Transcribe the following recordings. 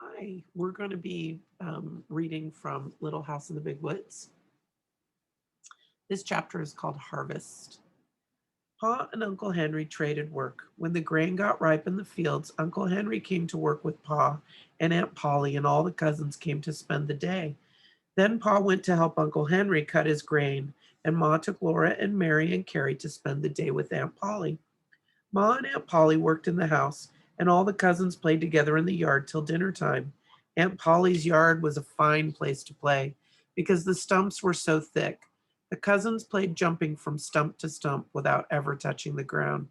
Hi, we're going to be reading from Little House in the Big Woods. This chapter is called Harvest. Pa and Uncle Henry traded work. When the grain got ripe in the fields, Uncle Henry came to work with Pa, and Aunt Polly and all the cousins came to spend the day. Then Pa went to help Uncle Henry cut his grain, and Ma took Laura and Mary and Carrie to spend the day with Aunt Polly. Ma and Aunt Polly worked in the house, and all the cousins played together in the yard till dinner time. Aunt Polly's yard was a fine place to play because the stumps were so thick. The cousins played jumping from stump to stump without ever touching the ground.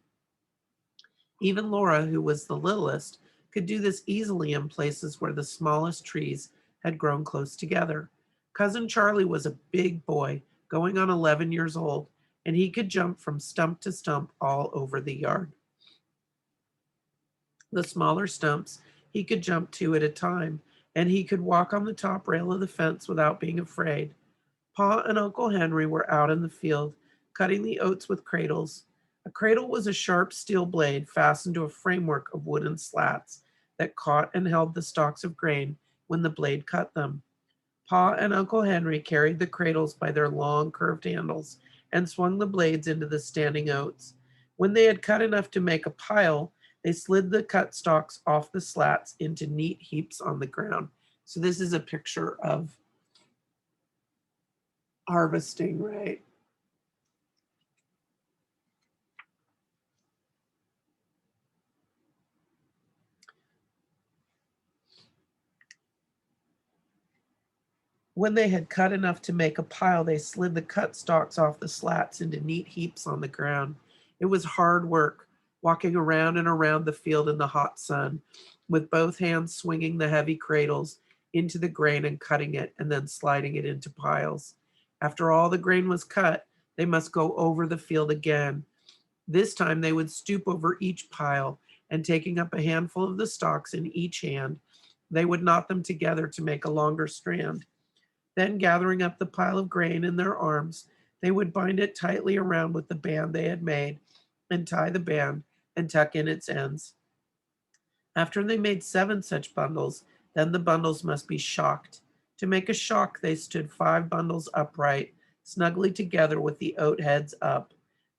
Even Laura, who was the littlest, could do this easily in places where the smallest trees had grown close together. Cousin Charlie was a big boy, going on 11 years old, and he could jump from stump to stump all over the yard. The smaller stumps he could jump two at a time, and he could walk on the top rail of the fence without being afraid. Pa and Uncle Henry were out in the field, cutting the oats with cradles. A cradle was a sharp steel blade fastened to a framework of wooden slats that caught and held the stalks of grain when the blade cut them. Pa and Uncle Henry carried the cradles by their long curved handles and swung the blades into the standing oats. When they had cut enough to make a pile, they slid the cut stalks off the slats into neat heaps on the ground. So this is a picture of harvesting, right? When they had cut enough to make a pile, they slid the cut stalks off the slats into neat heaps on the ground. It was hard work, walking around and around the field in the hot sun, with both hands swinging the heavy cradles into the grain and cutting it, and then sliding it into piles. After all the grain was cut, they must go over the field again. This time they would stoop over each pile, and taking up a handful of the stalks in each hand, they would knot them together to make a longer strand. Then, gathering up the pile of grain in their arms, they would bind it tightly around with the band they had made and tie the band and tuck in its ends. After they made 7 such bundles, then the bundles must be shocked. To make a shock, they stood 5 bundles upright, snugly together with the oat heads up.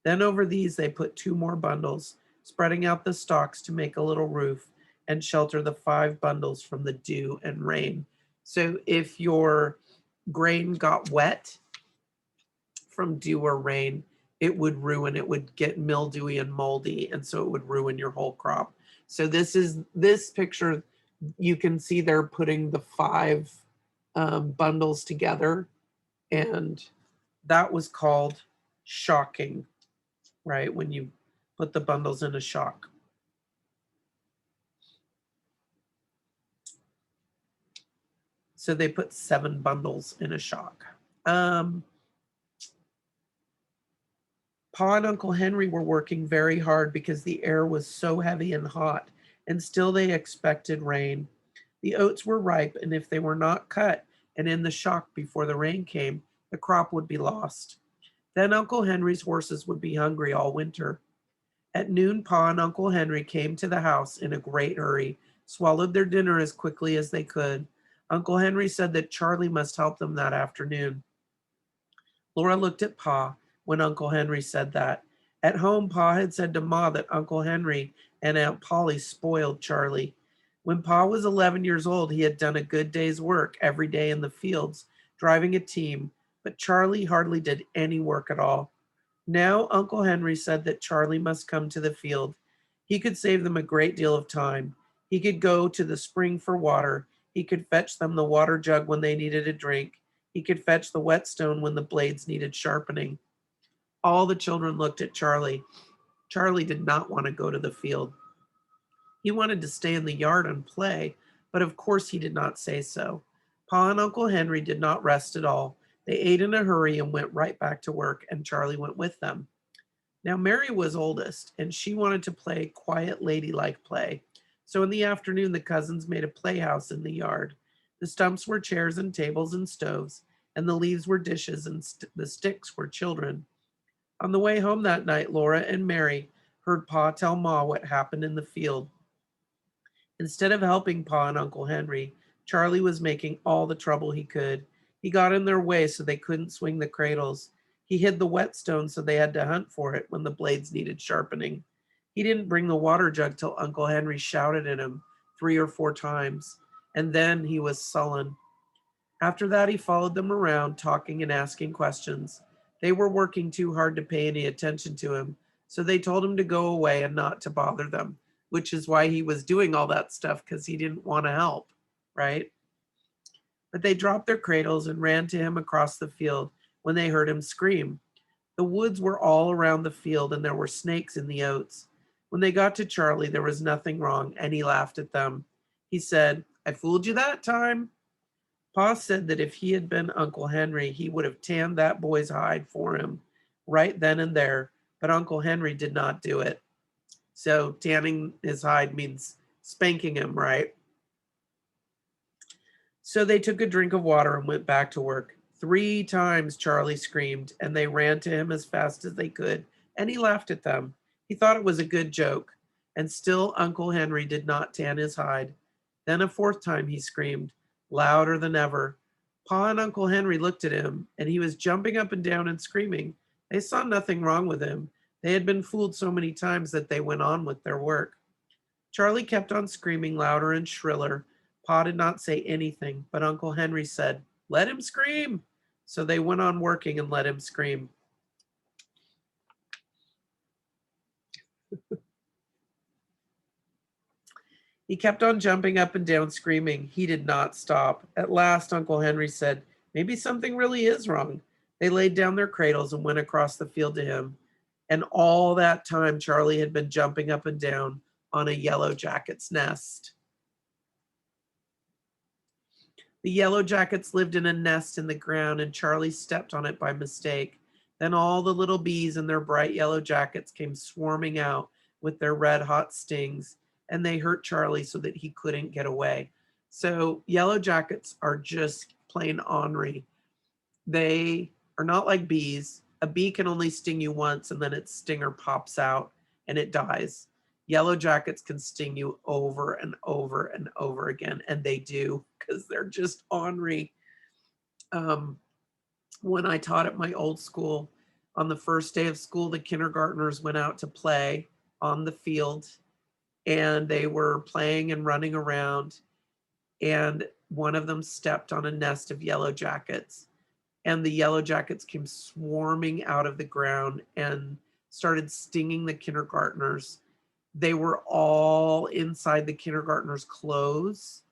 Then over these they put 2 more bundles, spreading out the stalks to make a little roof and shelter the 5 bundles from the dew and rain. So if your grain got wet from dew or rain, it would ruin, it would get mildewy and moldy, and so it would ruin your whole crop. So this picture, you can see they're putting the 5 bundles together, and that was called shocking, right? When you put the bundles in a shock. So they put 7 bundles in a shock. Pa and Uncle Henry were working very hard because the air was so heavy and hot, and still they expected rain. The oats were ripe, and if they were not cut and in the shock before the rain came, the crop would be lost. Then Uncle Henry's horses would be hungry all winter. At noon, Pa and Uncle Henry came to the house in a great hurry, swallowed their dinner as quickly as they could. Uncle Henry said that Charlie must help them that afternoon. Laura looked at Pa when Uncle Henry said that. At home, Pa had said to Ma that Uncle Henry and Aunt Polly spoiled Charlie. When Pa was 11 years old, he had done a good day's work every day in the fields, driving a team, but Charlie hardly did any work at all. Now, Uncle Henry said that Charlie must come to the field. He could save them a great deal of time. He could go to the spring for water. He could fetch them the water jug when they needed a drink. He could fetch the whetstone when the blades needed sharpening. All the children looked at Charlie. Charlie did not want to go to the field. He wanted to stay in the yard and play, but of course he did not say so. Pa and Uncle Henry did not rest at all. They ate in a hurry and went right back to work, and Charlie went with them. Now, Mary was oldest, and she wanted to play quiet, ladylike play. So in the afternoon, the cousins made a playhouse in the yard. The stumps were chairs and tables and stoves, and the leaves were dishes, and the sticks were children. On the way home that night, Laura and Mary heard Pa tell Ma what happened in the field. Instead of helping Pa and Uncle Henry, Charlie was making all the trouble he could. He got in their way so they couldn't swing the cradles. He hid the whetstone so they had to hunt for it when the blades needed sharpening. He didn't bring the water jug till Uncle Henry shouted at him 3 or 4 times, and then he was sullen. After that, he followed them around, talking and asking questions. They were working too hard to pay any attention to him, so they told him to go away and not to bother them, which is why he was doing all that stuff, because he didn't want to help, right? But they dropped their cradles and ran to him across the field when they heard him scream. The woods were all around the field, and there were snakes in the oats. When they got to Charlie, there was nothing wrong, and he laughed at them. He said, "I fooled you that time." Pa said that if he had been Uncle Henry, he would have tanned that boy's hide for him right then and there, but Uncle Henry did not do it. So tanning his hide means spanking him, right? So they took a drink of water and went back to work. 3 times Charlie screamed, and they ran to him as fast as they could, and he laughed at them. He thought it was a good joke, and still Uncle Henry did not tan his hide. Then a 4th time he screamed, louder than ever. Pa and Uncle Henry looked at him, and he was jumping up and down and screaming. They saw nothing wrong with him. They had been fooled so many times that they went on with their work. Charlie kept on screaming louder and shriller. Pa did not say anything, but Uncle Henry said, "Let him scream." So they went on working and let him scream. He kept on jumping up and down, screaming. He did not stop. At last, Uncle Henry said, "Maybe something really is wrong." They laid down their cradles and went across the field to him. And all that time, Charlie had been jumping up and down on a yellow jacket's nest. The yellow jackets lived in a nest in the ground, and Charlie stepped on it by mistake. Then all the little bees in their bright yellow jackets came swarming out with their red hot stings, and they hurt Charlie so that he couldn't get away. So, yellow jackets are just plain ornery. They are not like bees. A bee can only sting you once, and then its stinger pops out and it dies. Yellow jackets can sting you over and over and over again, and they do, because they're just ornery. Um, when I taught at my old school, on the first day of school, the kindergartners went out to play on the field, and they were playing and running around, and one of them stepped on a nest of yellow jackets, and the yellow jackets came swarming out of the ground and started stinging the kindergartners. They were all inside the kindergartners' clothes.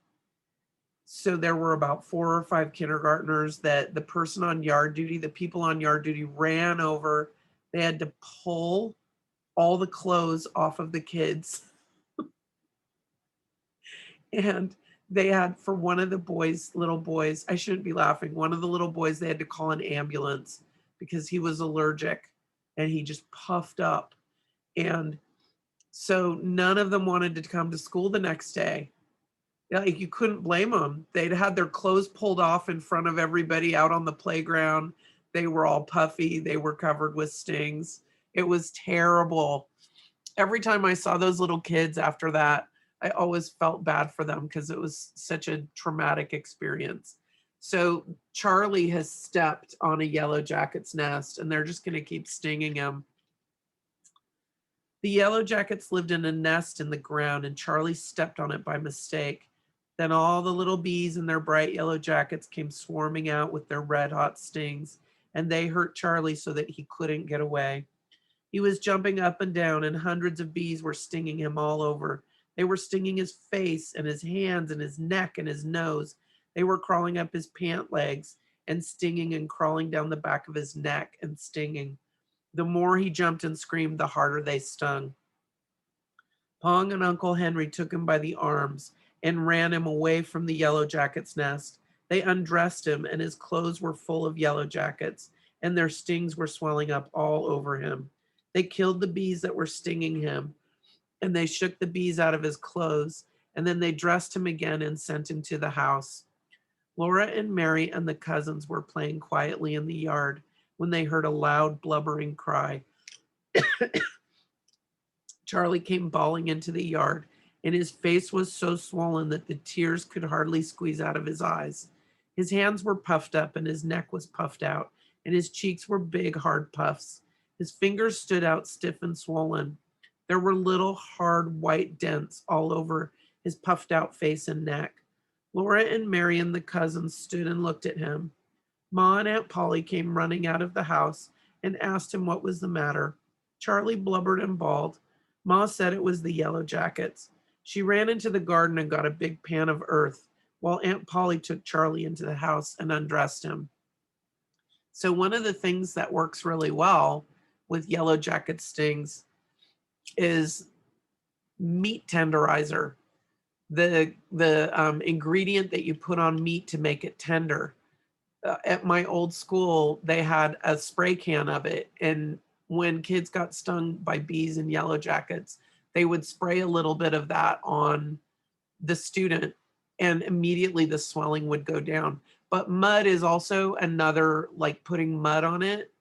So there were about 4 or 5 kindergartners that the person on yard duty, the people on yard duty ran over. They had to pull all the clothes off of the kids. And they had, for one of the boys, little boys, I shouldn't be laughing, one of the little boys, they had to call an ambulance because he was allergic and he just puffed up. And so none of them wanted to come to school the next day. Like, you couldn't blame them. They'd had their clothes pulled off in front of everybody out on the playground. They were all puffy. They were covered with stings. It was terrible. Every time I saw those little kids after that, I always felt bad for them because it was such a traumatic experience. So Charlie has stepped on a yellow jacket's nest, and they're just going to keep stinging him. The yellow jackets lived in a nest in the ground, and Charlie stepped on it by mistake. Then all the little bees in their bright yellow jackets came swarming out with their red hot stings, and they hurt Charlie so that he couldn't get away. He was jumping up and down, and hundreds of bees were stinging him all over. They were stinging his face and his hands and his neck and his nose. They were crawling up his pant legs and stinging, and crawling down the back of his neck and stinging. The more he jumped and screamed, the harder they stung. Pong and Uncle Henry took him by the arms and ran him away from the yellow jacket's nest. They undressed him, and his clothes were full of yellow jackets, and their stings were swelling up all over him. They killed the bees that were stinging him, and they shook the bees out of his clothes, and then they dressed him again and sent him to the house. Laura and Mary and the cousins were playing quietly in the yard when they heard a loud, blubbering cry. Charlie came bawling into the yard, and his face was so swollen that the tears could hardly squeeze out of his eyes. His hands were puffed up, and his neck was puffed out, and his cheeks were big, hard puffs. His fingers stood out stiff and swollen. There were little, hard, white dents all over his puffed out face and neck. Laura and Marion, the cousins, stood and looked at him. Ma and Aunt Polly came running out of the house and asked him what was the matter. Charlie blubbered and bawled. Ma said it was the yellow jackets. She ran into the garden and got a big pan of earth, while Aunt Polly took Charlie into the house and undressed him. So one of the things that works really well with yellow jacket stings is meat tenderizer, the ingredient that you put on meat to make it tender. At my old school, they had a spray can of it, and when kids got stung by bees and yellow jackets, they would spray a little bit of that on the student, and immediately the swelling would go down. But mud is also another, like putting mud on it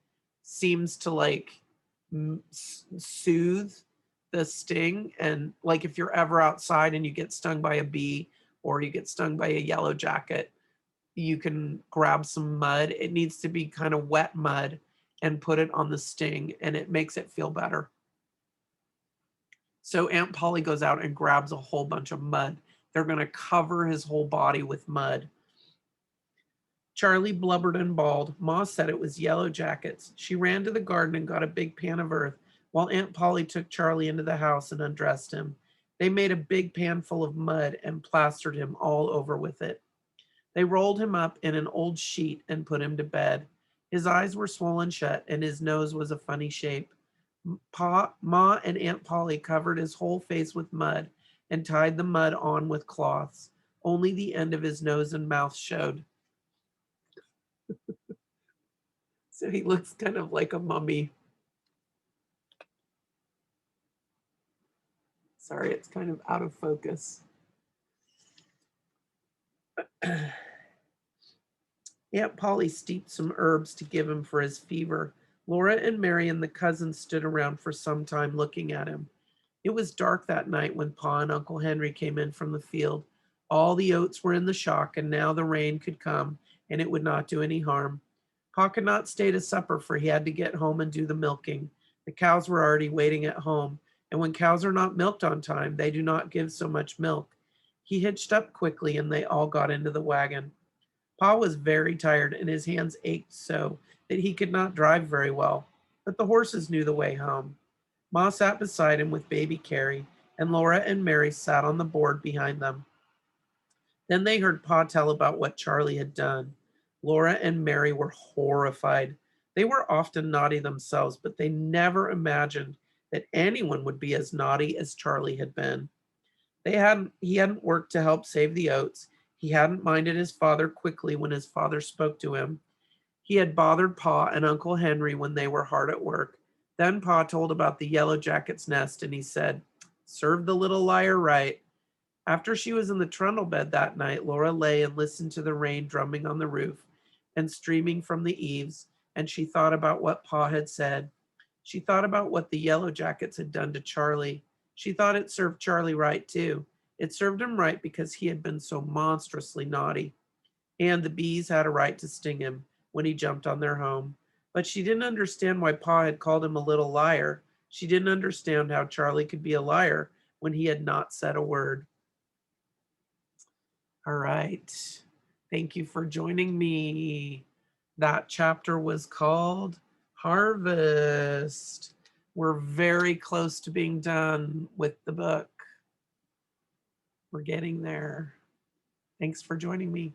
seems to like soothe the sting. And like if you're ever outside and you get stung by a bee or you get stung by a yellow jacket, you can grab some mud. It needs to be kind of wet mud and put it on the sting, and it makes it feel better. So Aunt Polly goes out and grabs a whole bunch of mud. They're going to cover his whole body with mud. Charlie blubbered and bawled. Ma said it was yellow jackets. She ran to the garden and got a big pan of earth, while Aunt Polly took Charlie into the house and undressed him. They made a big pan full of mud and plastered him all over with it. They rolled him up in an old sheet and put him to bed. His eyes were swollen shut, and his nose was a funny shape. Ma and Aunt Polly covered his whole face with mud and tied the mud on with cloths. Only the end of his nose and mouth showed. So he looks kind of like a mummy. Sorry, it's kind of out of focus. Aunt Polly steeped some herbs to give him for his fever. Laura and Marion, the cousins, stood around for some time looking at him. It was dark that night when Pa and Uncle Henry came in from the field. All the oats were in the shock, and now the rain could come, and it would not do any harm. Pa could not stay to supper, for he had to get home and do the milking. The cows were already waiting at home, and when cows are not milked on time, they do not give so much milk. He hitched up quickly, and they all got into the wagon. Pa was very tired, and his hands ached so that he could not drive very well, but the horses knew the way home. Ma sat beside him with baby Carrie, and Laura and Mary sat on the board behind them. Then they heard Pa tell about what Charlie had done. Laura and Mary were horrified. They were often naughty themselves, but they never imagined that anyone would be as naughty as Charlie had been. He hadn't worked to help save the oats. He hadn't minded his father quickly when his father spoke to him. He had bothered Pa and Uncle Henry when they were hard at work. Then Pa told about the yellow jacket's nest, and he said, "Serve the little liar right." After she was in the trundle bed that night, Laura lay and listened to the rain drumming on the roof and streaming from the eaves, and she thought about what Pa had said. She thought about what the yellow jackets had done to Charlie. She thought it served Charlie right too. It served him right because he had been so monstrously naughty. And the bees had a right to sting him when he jumped on their home. But she didn't understand why Pa had called him a little liar. She didn't understand how Charlie could be a liar when he had not said a word. All right. Thank you for joining me. That chapter was called Harvest. We're very close to being done with the book. We're getting there. Thanks for joining me.